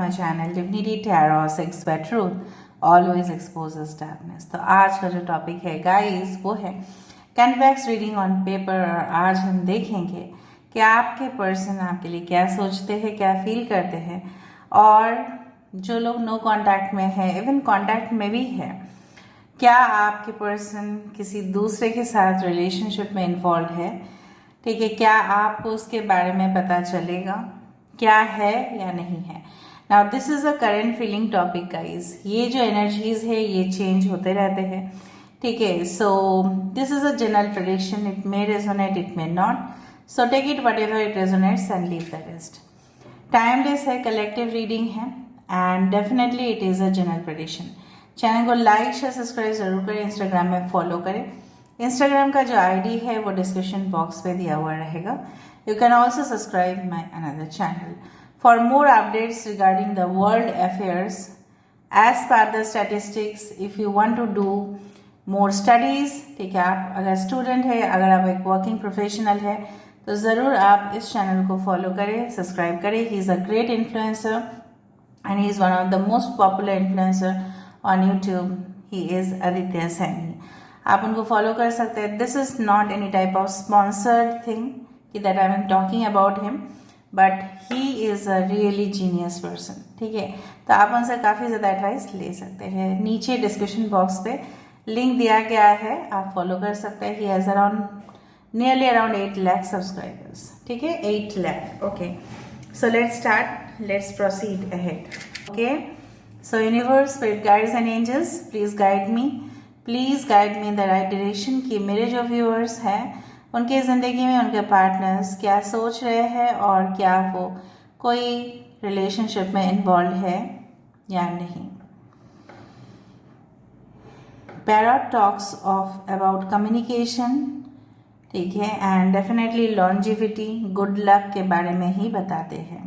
My channel divinity tarot six by truth always exposes darkness. तो आज का जो टॉपिक है गाइस वो है कन्वेक्स रीडिंग ऑन पेपर। और आज हम देखेंगे कि आपके पर्सन आपके लिए क्या सोचते हैं, क्या फील करते हैं, और जो लोग नो कांटेक्ट में है, इवन कांटेक्ट में भी है, क्या आपके पर्सन किसी दूसरे के साथ रिलेशनशिप में इन्वॉल्व है। ठीक है, क्या आपको उसके बारे में पता चलेगा, क्या है या नहीं है। Now this is a current feeling topic guys. ये जो एनर्जीज है ये चेंज होते रहते हैं। ठीक है, so this is a general prediction, it may resonate, it may not, so take it whatever it resonates and leave the rest. Timeless है, कलेक्टिव रीडिंग है and definitely it is a general prediction. Channel को like share subscribe जरूर करें, Instagram में follow करें। Instagram का जो ID है वो डिस्क्रिप्शन बॉक्स पे दिया हुआ रहेगा। You can also subscribe my another channel for more updates regarding the world affairs as per the statistics. If you want to do more studies, ठीक है, आप अगर स्टूडेंट है, अगर आप एक वर्किंग प्रोफेशनल है, तो ज़रूर आप इस चैनल को फॉलो करें, सब्सक्राइब करें। He is a great influencer and he is one of the most popular influencer on YouTube. He is Aditya Saini. आप उनको फॉलो कर सकते हैं। This is not any type of sponsored thing कि that I am talking about him, but he is a really genius person. ठीक है, तो आप उनसे काफ़ी ज़्यादा एडवाइस ले सकते हैं। नीचे डिस्क्रिप्शन बॉक्स पे लिंक दिया गया है, आप फॉलो कर सकते हैं। He has around nearly around 8 lakh subscribers. ठीक है, 8 lakh. Okay, so let's start, let's proceed ahead. Okay, so universe, spirit guides and angels, please guide me, please guide me in the right direction. कि मेरे जो viewers हैं उनकी ज़िंदगी में उनके पार्टनर्स क्या सोच रहे हैं और क्या वो कोई रिलेशनशिप में इन्वॉल्व है या नहीं। पैरॉट टॉक्स ऑफ अबाउट कम्युनिकेशन, ठीक है, and definitely longevity, good luck के बारे में ही बताते हैं।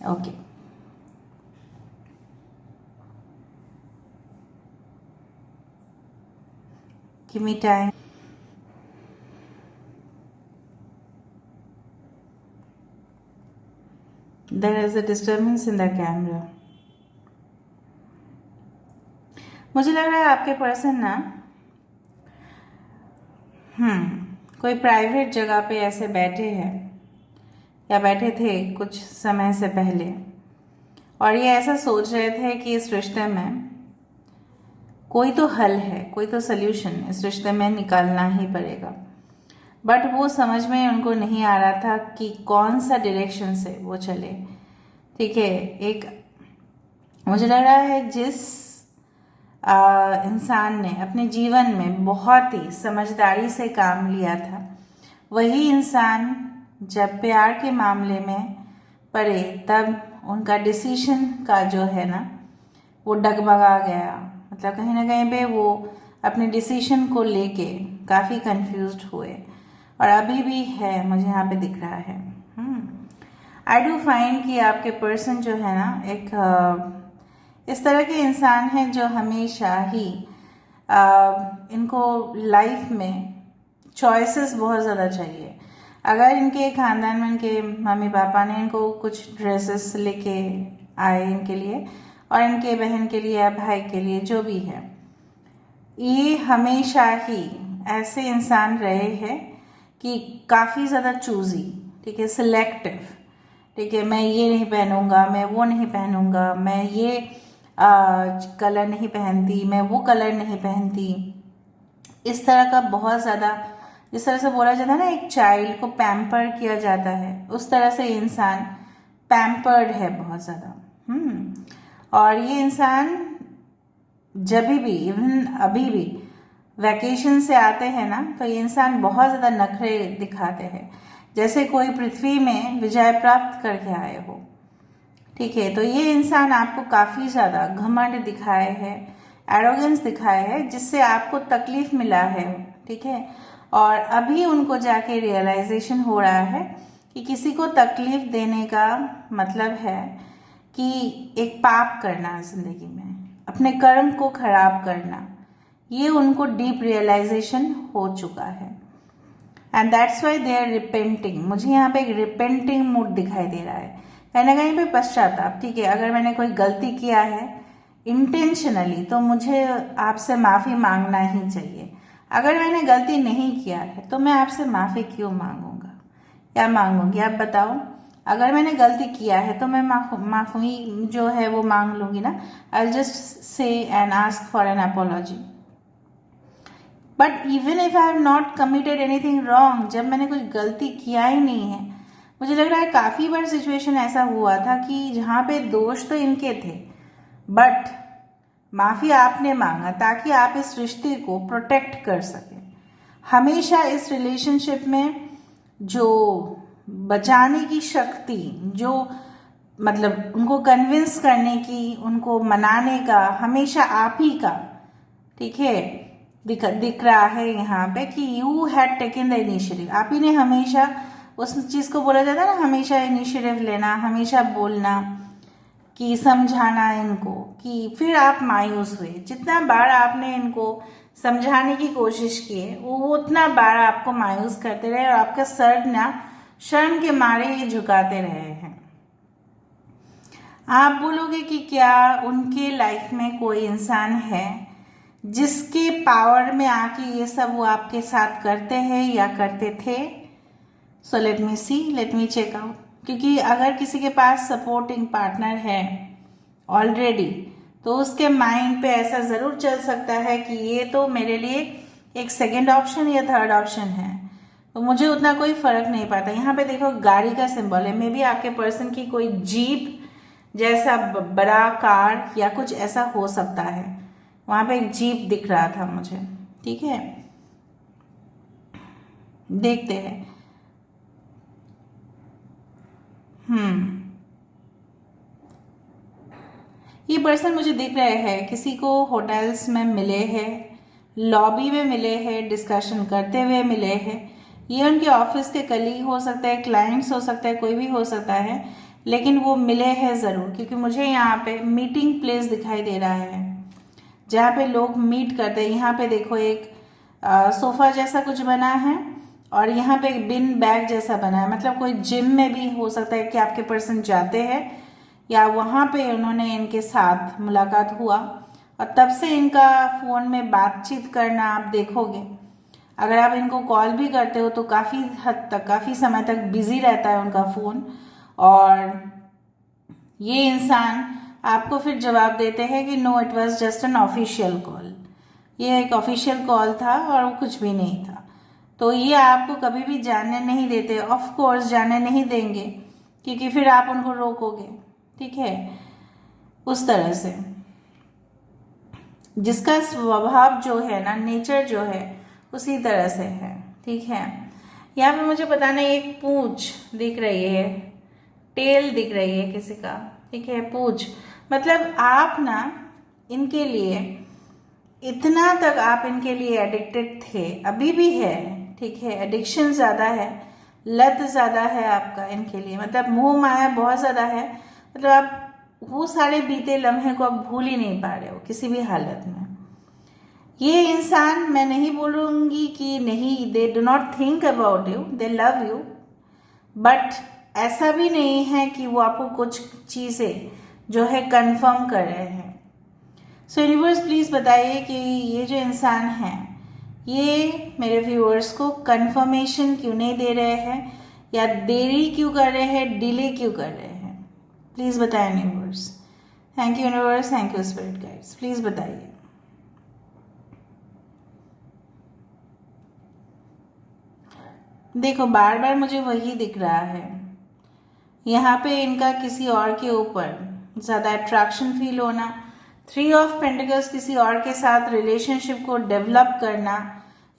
Okay, give me time. There is a disturbance in the camera. मुझे लग रहा है आपके पर्सन ना कोई प्राइवेट जगह पे ऐसे बैठे हैं या बैठे थे कुछ समय से पहले, और ये ऐसा सोच रहे थे कि इस रिश्ते में कोई तो हल है, कोई तो सल्यूशन इस रिश्ते में निकालना ही पड़ेगा, बट वो समझ में उनको नहीं आ रहा था कि कौन सा डायरेक्शन से वो चले। ठीक है, एक मुझे लग रहा है जिस इंसान ने अपने जीवन में बहुत ही समझदारी से काम लिया था, वही इंसान जब प्यार के मामले में पड़े तब उनका डिसीजन का जो है ना वो डगमगा गया। मतलब कहीं ना कहीं पे वो अपने डिसीजन को लेके काफ़ी कंफ्यूज्ड हुए, और अभी भी है, मुझे यहाँ पे दिख रहा है। आई डू फाइंड कि आपके पर्सन जो है ना एक इस तरह के इंसान हैं जो हमेशा ही इनको लाइफ में चॉइसेस बहुत ज़्यादा चाहिए। अगर इनके खानदान में इनके मम्मी पापा ने इनको कुछ ड्रेसेस लेके आए इनके लिए, और इनके बहन के लिए या भाई के लिए, जो भी है, ये हमेशा ही ऐसे इंसान रहे हैं कि काफ़ी ज़्यादा चूजी, ठीक है, सिलेक्टिव। ठीक है, मैं ये नहीं पहनूंगा, मैं वो नहीं पहनूंगा, मैं ये कलर नहीं पहनती, मैं वो कलर नहीं पहनती। इस तरह का बहुत ज़्यादा, जिस तरह से बोला जाता है ना एक चाइल्ड को पैम्पर किया जाता है, उस तरह से इंसान पैम्पर्ड है बहुत ज़्यादा। और ये इंसान जब भी, इवन अभी भी वैकेशन से आते हैं ना, तो ये इंसान बहुत ज़्यादा नखरे दिखाते हैं, जैसे कोई पृथ्वी में विजय प्राप्त करके आए हो। ठीक है, तो ये इंसान आपको काफ़ी ज़्यादा घमंड दिखाए है, एरोगेंस दिखाए है, जिससे आपको तकलीफ मिला है। ठीक है, और अभी उनको जाके रियलाइजेशन हो रहा है कि किसी को तकलीफ देने का मतलब है कि एक पाप करना जिंदगी में, अपने कर्म को खराब करना। ये उनको डीप रियलाइजेशन हो चुका है and that's why they are repenting. मुझे यहाँ पे एक रिपेंटिंग मूड दिखाई दे रहा है कहीं ना कहीं पे पश्चाताप, ठीक है। अगर मैंने कोई गलती किया है इंटेंशनली तो मुझे आपसे माफ़ी मांगना ही चाहिए। अगर मैंने गलती नहीं किया है तो मैं आपसे माफ़ी क्यों मांगूंगा या मांगूंगी, आप बताओ। अगर मैंने गलती किया है तो मैं माफ़ी जो है वो मांग लूंगी ना। I just say and ask for an apology. But even if I have not committed anything wrong, जब मैंने कुछ गलती किया ही नहीं है, मुझे लग रहा है काफ़ी बार सिचुएशन ऐसा हुआ था कि जहाँ पे दोष तो इनके थे, बट माफ़ी आपने मांगा ताकि आप इस रिश्ते को प्रोटेक्ट कर सकें। हमेशा इस रिलेशनशिप में जो बचाने की शक्ति, जो मतलब उनको कन्विंस करने की, उनको मनाने का, हमेशा आप ही का, ठीक है, दिख रहा है यहाँ पे कि you had taken the initiative. आप ही ने हमेशा उस चीज़ को बोला जाता है ना, हमेशा इनिशिएटिव लेना, हमेशा बोलना कि समझाना इनको, कि फिर आप मायूस हुए। जितना बार आपने इनको समझाने की कोशिश की है वो उतना बार आपको मायूस करते रहे और आपका सर ना शर्म के मारे ही झुकाते रहे हैं। आप बोलोगे कि क्या उनके लाइफ में कोई इंसान है जिसके पावर में आके ये सब वो आपके साथ करते हैं या करते थे? सो लेट मी सी, लेट मी चेक आउट। क्योंकि अगर किसी के पास सपोर्टिंग पार्टनर है ऑलरेडी तो उसके माइंड पे ऐसा ज़रूर चल सकता है कि ये तो मेरे लिए एक सेकंड ऑप्शन या थर्ड ऑप्शन है, तो मुझे उतना कोई फर्क नहीं पड़ता। यहाँ पे देखो गाड़ी का सिंबल है, मे बी आपके पर्सन की कोई जीप जैसा बड़ा कार या कुछ ऐसा हो सकता है। वहाँ पे एक जीप दिख रहा था मुझे, ठीक है। देखते हैं। ये पर्सन मुझे दिख रहे हैं किसी को होटल्स में मिले हैं, लॉबी में मिले हैं, डिस्कशन करते हुए मिले हैं। ये उनके ऑफिस के कलीग हो सकता है, क्लाइंट्स हो सकता है, कोई भी हो सकता है, लेकिन वो मिले हैं ज़रूर। क्योंकि मुझे यहाँ पे मीटिंग प्लेस दिखाई दे रहा है जहाँ पे लोग मीट करते हैं। यहाँ पे देखो एक सोफा जैसा कुछ बना है और यहाँ पे एक बिन बैग जैसा बना है, मतलब कोई जिम में भी हो सकता है कि आपके पर्सन जाते हैं या वहाँ पे उन्होंने इनके साथ मुलाकात हुआ और तब से इनका फ़ोन में बातचीत करना आप देखोगे। अगर आप इनको कॉल भी करते हो तो काफ़ी हद तक, काफ़ी समय तक बिजी रहता है उनका फ़ोन, और ये इंसान आपको फिर जवाब देते हैं कि no, it was just an official call. ये एक ऑफिशियल कॉल था और कुछ भी नहीं था। तो ये आपको कभी भी जानने नहीं देते, ऑफ कोर्स जानने नहीं देंगे क्योंकि फिर आप उनको रोकोगे, ठीक है। उस तरह से जिसका स्वभाव जो है ना, नेचर जो है उसी तरह से है, ठीक है। यहाँ पे मुझे पता नहीं एक पूंछ दिख रही है, टेल दिख रही है किसी का, ठीक है, पूंछ। मतलब आप ना इनके लिए इतना तक आप इनके लिए एडिक्टेड थे, अभी भी है, ठीक है। एडिक्शन ज़्यादा है, लत ज़्यादा है आपका इनके लिए, मतलब मोह माया बहुत ज़्यादा है। मतलब आप वो सारे बीते लम्हे को आप भूल ही नहीं पा रहे हो किसी भी हालत में। ये इंसान, मैं नहीं बोलूँगी कि नहीं, they do not think about you, they love you, but ऐसा भी नहीं है कि वो आपको कुछ चीज़ें जो है कंफर्म कर रहे हैं। सो यूनिवर्स प्लीज़ बताइए कि ये जो इंसान है ये मेरे व्यूअर्स को कंफर्मेशन क्यों नहीं दे रहे हैं, या देरी क्यों कर रहे हैं, डिले क्यों कर रहे हैं। प्लीज़ बताएं universe. Thank you universe, thank you spirit guides, please बताइए। देखो बार बार मुझे वही दिख रहा है, यहाँ पे इनका किसी और के ऊपर ज़्यादा अट्रैक्शन फील होना, 3 ऑफ पेंटिकल्स किसी और के साथ रिलेशनशिप को डेवलप करना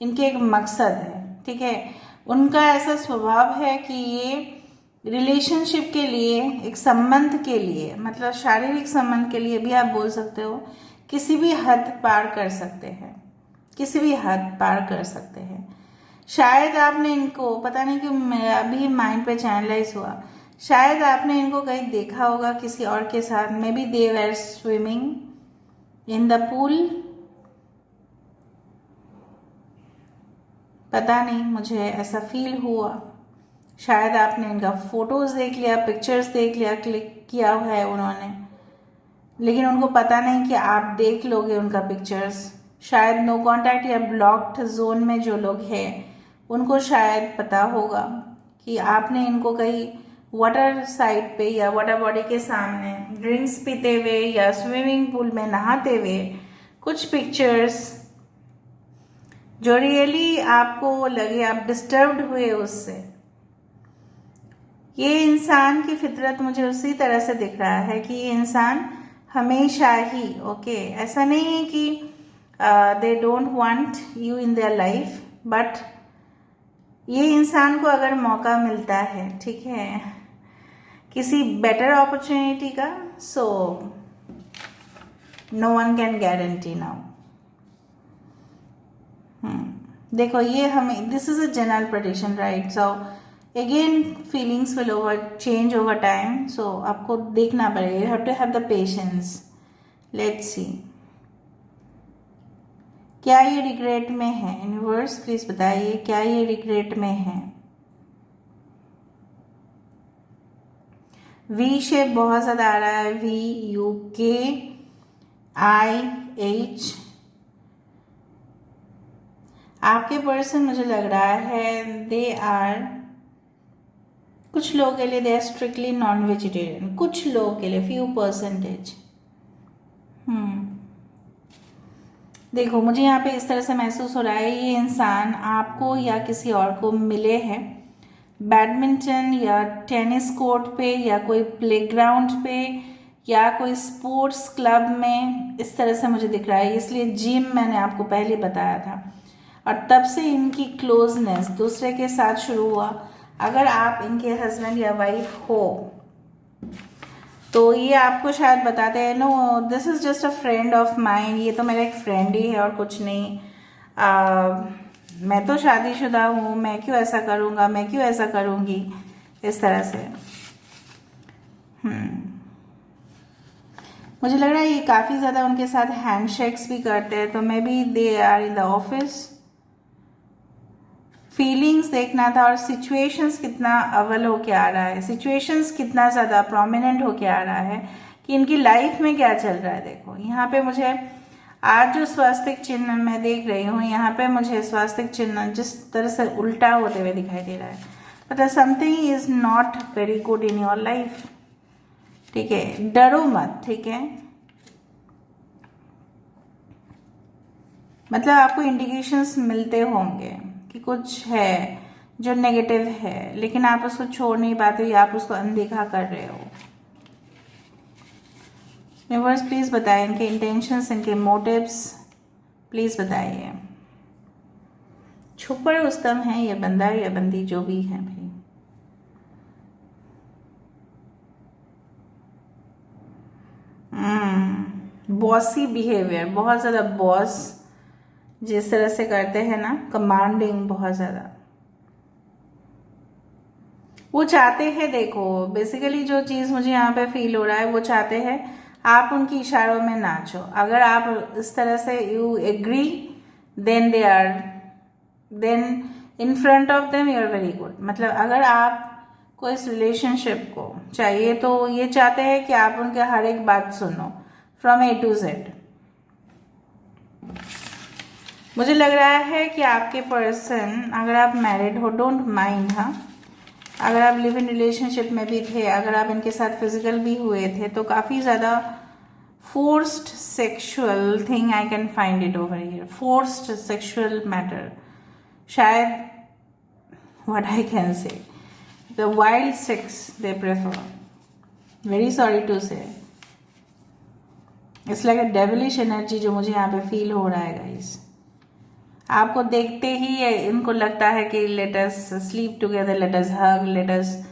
इनके एक मकसद है, ठीक है। उनका ऐसा स्वभाव है कि ये रिलेशनशिप के लिए, एक संबंध के लिए, मतलब शारीरिक संबंध के लिए भी आप बोल सकते हो, किसी भी हद पार कर सकते हैं, किसी भी हद पार कर सकते हैं। शायद आपने इनको, पता नहीं क्यों मेरा अभी माइंड पे चैनलाइज हुआ, शायद आपने इनको कहीं देखा होगा किसी और के साथ। May be they were swimming in the pool, पता नहीं, मुझे ऐसा फील हुआ। शायद आपने इनका फोटोज़ देख लिया, पिक्चर्स देख लिया, क्लिक किया हुआ है उन्होंने, लेकिन उनको पता नहीं कि आप देख लोगे उनका पिक्चर्स। शायद नो कांटेक्ट या ब्लॉक्ड जोन में जो लोग हैं उनको शायद पता होगा कि आपने इनको कहीं वाटर साइड पे या वाटर बॉडी के सामने ड्रिंक्स पीते हुए या स्विमिंग पूल में नहाते हुए कुछ पिक्चर्स जो रियली आपको लगे, आप डिस्टर्ब्ड हुए उससे। ये इंसान की फितरत मुझे उसी तरह से दिख रहा है कि ये इंसान हमेशा ही ऐसा नहीं है कि they don't want you in their life, but ये इंसान को अगर मौका मिलता है, ठीक है, किसी बेटर अपॉर्चुनिटी का, so no one can guarantee now. देखो ये हमें, this is a general prediction, right? So again feelings will change over time, so आपको देखना पड़ेगा, you have to have the patience. Let's see क्या ये रिग्रेट में है। यूनिवर्स प्लीज बताइए क्या ये रिग्रेट में है। वी शेप बहुत ज़्यादा आ रहा है, VUKIH। आपके पर्सन मुझे लग रहा है दे आर, कुछ लोगों के लिए they are strictly non vegetarian, कुछ लोगों के लिए फ्यू परसेंटेज। देखो मुझे यहाँ पे इस तरह से महसूस हो रहा है ये इंसान आपको या किसी और को मिले हैं बैडमिंटन या टेनिस कोर्ट पे या कोई प्लेग्राउंड पे या कोई स्पोर्ट्स क्लब में, इस तरह से मुझे दिख रहा है। इसलिए जिम मैंने आपको पहले बताया था, और तब से इनकी क्लोजनेस दूसरे के साथ शुरू हुआ। अगर आप इनके हस्बैंड या वाइफ हो तो ये आपको शायद बताते हैं, no this is just a friend of mind, ये तो मेरा एक फ्रेंड ही है और कुछ नहीं, मैं तो शादीशुदा हूँ, मैं क्यों ऐसा करूँगा, मैं क्यों ऐसा करूँगी, इस तरह से। मुझे लग रहा है ये काफ़ी ज़्यादा उनके साथ हैंडशेक्स भी करते हैं, तो maybe they are in the office. Feelings देखना था और सिचुएशंस कितना अव्वल होके आ रहा है, सिचुएशंस कितना ज़्यादा प्रोमिनेंट होके आ रहा है कि इनकी लाइफ में क्या चल रहा है। देखो यहाँ पे मुझे आज जो स्वास्तिक चिन्ह मैं देख रही हूँ, यहाँ पे मुझे स्वास्तिक चिन्ह जिस तरह से उल्टा होते हुए दिखाई दे रहा है, मतलब something is not very good in your life. ठीक है, डरो मत, ठीक है, मतलब आपको इंडिकेशंस मिलते होंगे कि कुछ है जो नेगेटिव है, लेकिन आप उसको छोड़ नहीं पाते या आप उसको अनदेखा कर रहे हो। यूनिवर्स प्लीज बताएं इनके इंटेंशंस, इनके मोटिव्स प्लीज बताइए। छुपा रुस्तम है ये बंदा या बंदी जो भी है भाई। बॉसी बिहेवियर, बहुत ज़्यादा बॉस जिस तरह से करते हैं ना, कमांडिंग बहुत ज़्यादा। वो चाहते हैं, देखो बेसिकली जो चीज़ मुझे यहाँ पे फील हो रहा है, वो चाहते हैं आप उनकी इशारों में नाचो। अगर आप इस तरह से you agree, then they are, then in front of them you are very good. मतलब अगर आप को इस रिलेशनशिप को चाहिए तो ये चाहते हैं कि आप उनके हर एक बात सुनो फ्रॉम A to Z। मुझे लग रहा है कि आपके पर्सन, अगर आप मैरिड हो, डोंट माइंड, हाँ, अगर आप लिव इन रिलेशनशिप में भी थे, अगर आप इनके साथ फिजिकल भी हुए थे, तो काफ़ी ज़्यादा forced sexual thing I can find it over here, forced sexual matter, शायद what I can say the wild sex they prefer. Very sorry to say, it's like a devilish energy जो मुझे यहाँ पे फील हो रहा है guys. आपको देखते ही इनको लगता है कि let us sleep together, let us hug, let us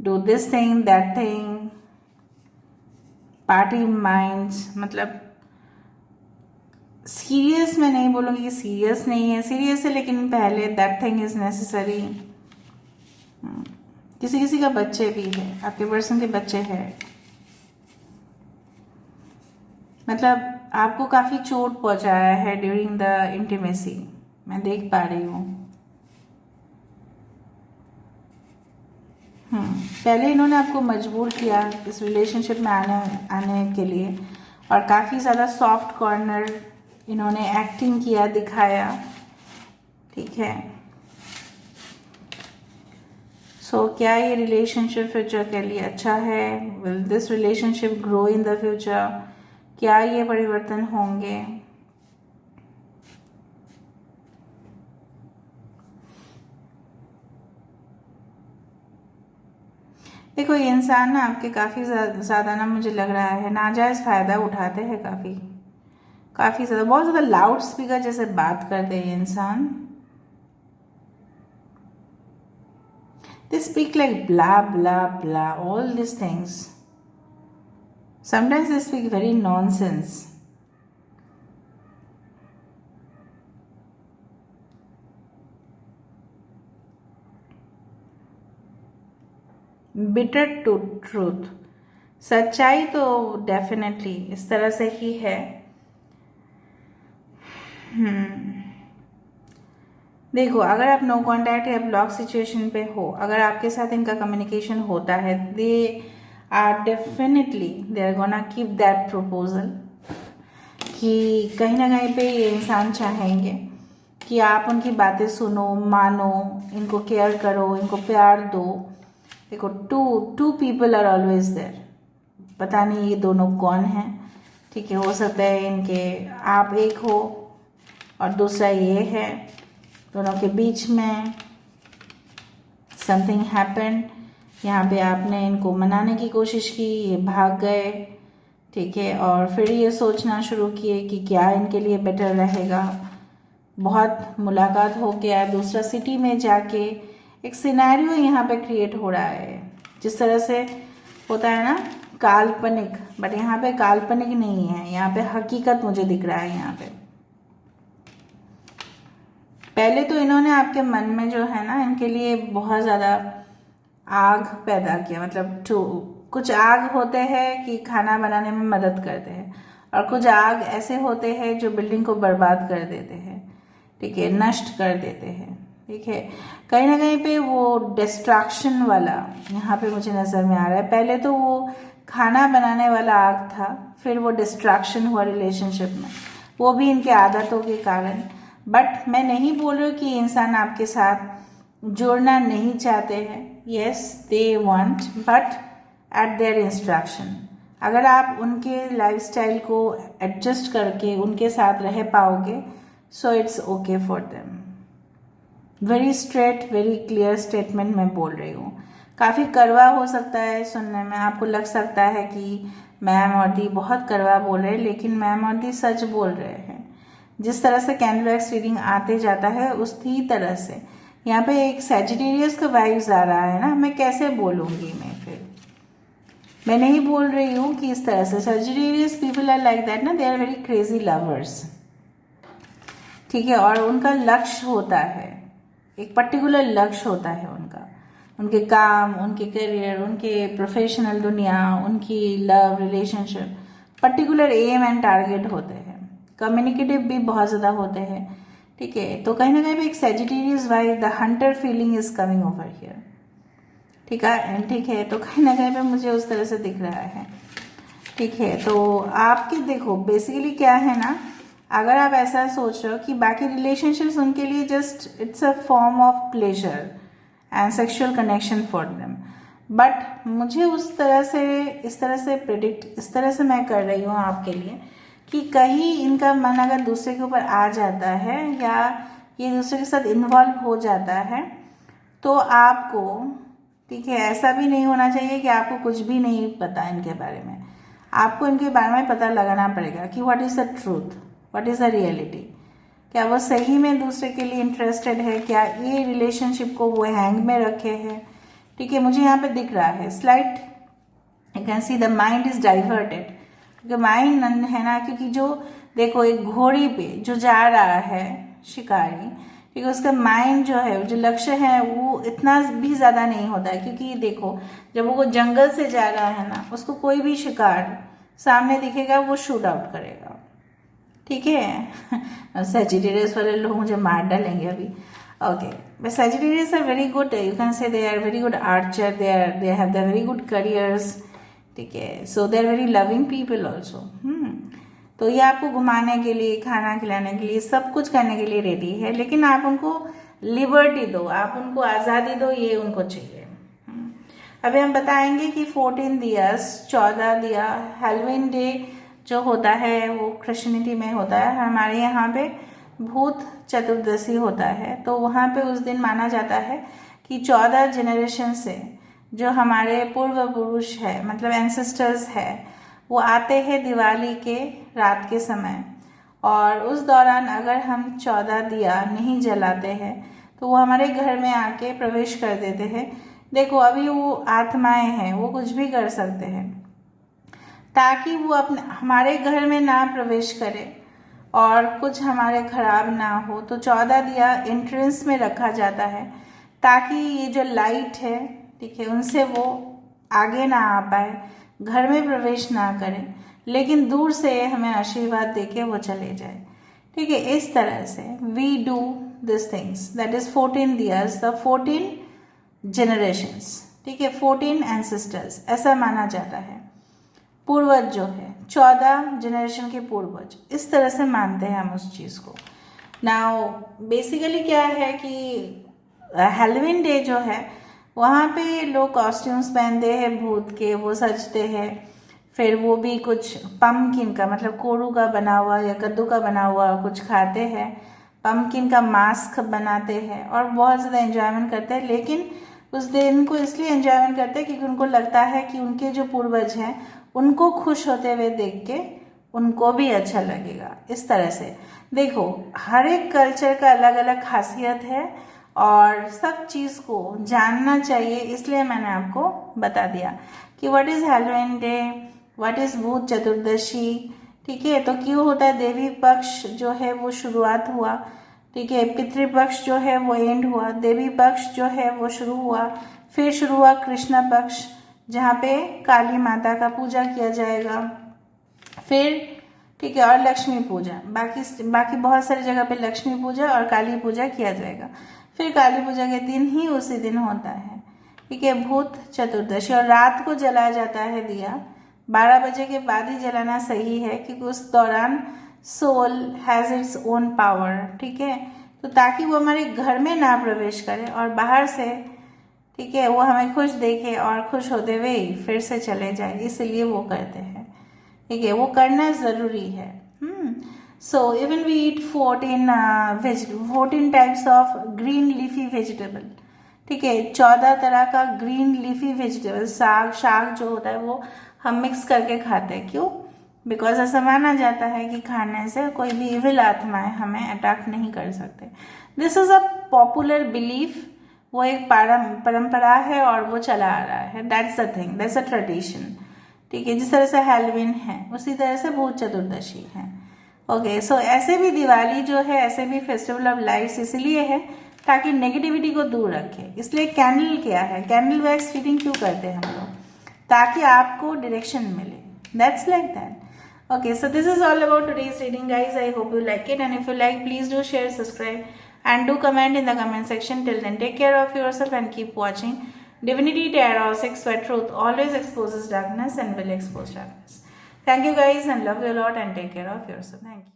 do this thing that thing, party minds. मतलब सीरियस मैं नहीं बोलूँगी कि सीरियस नहीं है, सीरियस है, लेकिन पहले दैट थिंग इज नेसेसरी। किसी किसी का बच्चे भी है, आपके पर्सन के बच्चे हैं, मतलब आपको काफ़ी चोट पहुंचाया है ड्यूरिंग द इंटीमेसी, मैं देख पा रही हूँ। पहले इन्होंने आपको मजबूर किया इस रिलेशनशिप में आने के लिए, और काफ़ी ज़्यादा सॉफ्ट कॉर्नर इन्होंने एक्टिंग किया, दिखाया, ठीक है। सो क्या ये रिलेशनशिप फ्यूचर के लिए अच्छा है? Will this relationship grow in the future? क्या ये परिवर्तन होंगे? देखो, ये इंसान ना आपके काफ़ी ज़्यादा ना, मुझे लग रहा है नाजायज़ फ़ायदा उठाते हैं, काफ़ी ज़्यादा, बहुत ज़्यादा लाउड स्पीकर जैसे बात करते हैं ये इंसान। They speak like blah blah blah, all these things. Sometimes they speak very nonsense. Bitter to truth. सच्चाई तो डेफिनेटली इस तरह से ही है। देखो, अगर आप नो कांटेक्ट या ब्लॉक सिचुएशन पे हो, अगर आपके साथ इनका कम्युनिकेशन होता है, they are definitely they are gonna keep that proposal, कि कहीं ना कहीं पे ये इंसान चाहेंगे कि आप उनकी बातें सुनो, मानो, इनको केयर करो, इनको प्यार दो। देखो, two people are always there. पता नहीं ये दोनों कौन हैं, ठीक है। हो सकता है इनके आप एक हो और दूसरा ये है, दोनों के बीच में समथिंग हैपेंड। यहाँ पे आपने इनको मनाने की कोशिश की, ये भाग गए, ठीक है। और फिर ये सोचना शुरू किए कि क्या इनके लिए बेटर रहेगा। बहुत मुलाकात हो गया, दूसरा सिटी में जाके एक सिनेरियो यहाँ पे क्रिएट हो रहा है, जिस तरह से होता है ना काल्पनिक, बट यहाँ पे काल्पनिक नहीं है, यहाँ पे हकीकत मुझे दिख रहा है। यहाँ पे पहले तो इन्होंने आपके मन में जो है ना, इनके लिए बहुत ज़्यादा आग पैदा किया। मतलब कुछ आग होते हैं कि खाना बनाने में मदद करते हैं, और कुछ आग ऐसे होते हैं जो बिल्डिंग को बर्बाद कर देते हैं, ठीक है, नष्ट कर देते हैं, ठीक है। कहीं ना कहीं पे वो डिस्ट्रैक्शन वाला यहाँ पे मुझे नज़र में आ रहा है। पहले तो वो खाना बनाने वाला आग था, फिर वो डिस्ट्रैक्शन हुआ रिलेशनशिप में, वो भी इनके आदतों के कारण। बट मैं नहीं बोल रही हूँ कि इंसान आपके साथ जुड़ना नहीं चाहते हैं। Yes, they want, but at there instruction. अगर आप उनके लाइफस्टाइल को एडजस्ट करके उनके साथ रह पाओगे, so it's okay for them. Very straight, very clear statement मैं बोल रही हूँ। काफ़ी कड़वा हो सकता है सुनने में, आपको लग सकता है कि मैम और दी बहुत कड़वा बोल रहे हैं, लेकिन मैम और दी सच बोल रहे हैं। जिस तरह से कैंडलवैक्स रीडिंग आते जाता है उसी तरह से यहाँ पे एक सैजिटेरियस का वाइब्स आ रहा है ना। मैं कैसे बोलूँगी, मैं नहीं बोल रही हूँ कि इस तरह से। Sagittarius people are like that ना, they are very crazy lovers, ठीक है। और उनका लक्ष्य होता है, एक पर्टिकुलर लक्ष्य होता है उनका, उनके काम, उनके करियर, उनके प्रोफेशनल दुनिया, उनकी love relationship, particular aim and target होते हैं। कम्युनिकेटिव भी बहुत ज़्यादा होते हैं, ठीक है। तो कहीं ना कहीं भी एक Sagittarius vibe, the Hunter feeling is coming over here, ठीक है। तो कहीं ना कहीं पे मुझे उस तरह से दिख रहा है, ठीक है। तो आपके देखो बेसिकली क्या है ना, अगर आप ऐसा सोच रहे हो कि बाकी रिलेशनशिप्स उनके लिए just it's a form of pleasure and sexual connection for them, but मुझे इस तरह से प्रिडिक्ट, इस तरह से मैं कर रही हूँ आपके लिए कि कहीं इनका मन अगर दूसरे के ऊपर आ जाता है या ये दूसरे के साथ इन्वॉल्व हो जाता है, तो आपको, ठीक है, ऐसा भी नहीं होना चाहिए कि आपको कुछ भी नहीं पता इनके बारे में। आपको इनके बारे में पता लगाना पड़ेगा कि what is the truth, what is the reality. क्या वो सही में दूसरे के लिए इंटरेस्टेड है, क्या ये रिलेशनशिप को वो हैंग में रखे हैं, ठीक है। मुझे यहाँ पे दिख रहा है slight, you can see the mind is diverted, क्योंकि माइंड है ना, क्योंकि जो देखो एक घोड़ी पे जो जा रहा है शिकारी, ठीक है, उसका माइंड जो है, जो लक्ष्य है वो इतना भी ज़्यादा नहीं होता है। क्योंकि देखो जब वो जंगल से जा रहा है ना, उसको कोई भी शिकार सामने दिखेगा वो शूट आउट करेगा, ठीक है। सैजिटेरियस वाले लोग मुझे मार डालेंगे अभी, okay. but Sagittarius are very good, you can say they are very good archer, they have the very good careers, ठीक है, so they are very loving people also. तो ये आपको घुमाने के लिए, खाना खिलाने के लिए, सब कुछ करने के लिए रेडी है, लेकिन आप उनको लिबर्टी दो, आप उनको आज़ादी दो, ये उनको चाहिए. अभी हम बताएंगे कि 14 दियास, 14 दिया हैलोवीन डे जो होता है वो क्रिश्चियनिटी में होता है. हमारे यहाँ पे भूत चतुर्दशी होता है, तो वहाँ पे उस दिन माना जाता है कि 14 जनरेशन से जो हमारे पूर्व पुरुष है, मतलब एंसेस्टर्स है, वो आते हैं दिवाली के रात के समय, और उस दौरान अगर हम 14 दिया नहीं जलाते हैं तो वो हमारे घर में आके प्रवेश कर देते हैं. देखो अभी वो आत्माएं हैं, वो कुछ भी कर सकते हैं, ताकि वो अपने हमारे घर में ना प्रवेश करे और कुछ हमारे खराब ना हो. तो 14 दिया एंट्रेंस में रखा जाता है, ताकि ये जो लाइट है, ठीक है, उनसे वो आगे ना आ पाए, घर में प्रवेश ना करें, लेकिन दूर से हमें आशीर्वाद देके वो चले जाए. ठीक है, इस तरह से we do this things, that is 14 dears, the 14 generations. ठीक है, 14 एंसेस्टर्स ऐसा माना जाता है. पूर्वज जो है 14 जनरेशन के पूर्वज, इस तरह से मानते हैं हम उस चीज़ को. नाउ बेसिकली क्या है कि हैलोवीन डे जो है वहाँ पे लोग कॉस्ट्यूम्स पहनते हैं भूत के, वो सजते हैं, फिर वो भी कुछ पम्पकिन का, मतलब कोड़ू का बना हुआ या कद्दू का बना हुआ कुछ खाते हैं, पम्पकिन का मास्क बनाते हैं और बहुत ज़्यादा एंजॉयमेंट करते हैं. लेकिन उस दिन को इसलिए एंजॉयमेंट करते हैं क्योंकि उनको लगता है कि उनके जो पूर्वज हैं उनको खुश होते हुए देख के उनको भी अच्छा लगेगा. इस तरह से देखो, हर एक कल्चर का अलग अलग खासियत है और सब चीज़ को जानना चाहिए, इसलिए मैंने आपको बता दिया कि what is Halloween day, what is भूत चतुर्दशी. ठीक है, तो क्यों होता है, देवी पक्ष जो है वो शुरुआत हुआ, ठीक है, पितृपक्ष जो है वो एंड हुआ, देवी पक्ष जो है वो शुरू हुआ, फिर शुरू हुआ कृष्ण पक्ष जहाँ पे काली माता का पूजा किया जाएगा, फिर ठीक है, और लक्ष्मी पूजा, बाकी बहुत सारी जगह पे लक्ष्मी पूजा और काली पूजा किया जाएगा. फिर काली पूजा के दिन ही उसी दिन होता है, ठीक है, भूत चतुर्दशी, और रात को जलाया जाता है दिया. 12 बजे के बाद ही जलाना सही है, क्योंकि उस दौरान soul has its own power. ठीक है, तो ताकि वो हमारे घर में ना प्रवेश करे और बाहर से, ठीक है, वो हमें खुश देखे और खुश होते हुए फिर से चले जाए, इसलिए वो करते हैं. ठीक है, वो करना ज़रूरी है. So even we eat 14 types of green leafy vegetable. ठीक है, 14 तरह का ग्रीन लीफी वेजिटेबल, साग जो होता है वो हम मिक्स करके खाते हैं. क्यों? बिकॉज ऐसा माना जाता है कि खाने से कोई भी इविल आत्माएं हमें अटैक नहीं कर सकते. This is a popular belief, वो एक परंपरा है और वो चला आ रहा है. That's a thing, that's a tradition. ठीक है, जिस तरह से हैलोवीन है उसी तरह से भूत चतुर्दशी है. ओके, सो ऐसे भी दिवाली जो है, ऐसे भी फेस्टिवल ऑफ लाइट्स इसलिए है ताकि नेगेटिविटी को दूर रखे. इसलिए कैंडल क्या है, कैंडल वैक्स रीडिंग क्यों करते हैं हम लोग, ताकि आपको डायरेक्शन मिले. That's like that. Okay, so this is all about today's reading, guys. I hope you like it, and if you like, please do share, subscribe, and do comment in the comment section. Till then, take care of yourself and keep watching. Divinity Tarot 6, where truth always exposes darkness and will expose darkness. Thank you, guys, and love you a lot, and take care of yourself. Thank you.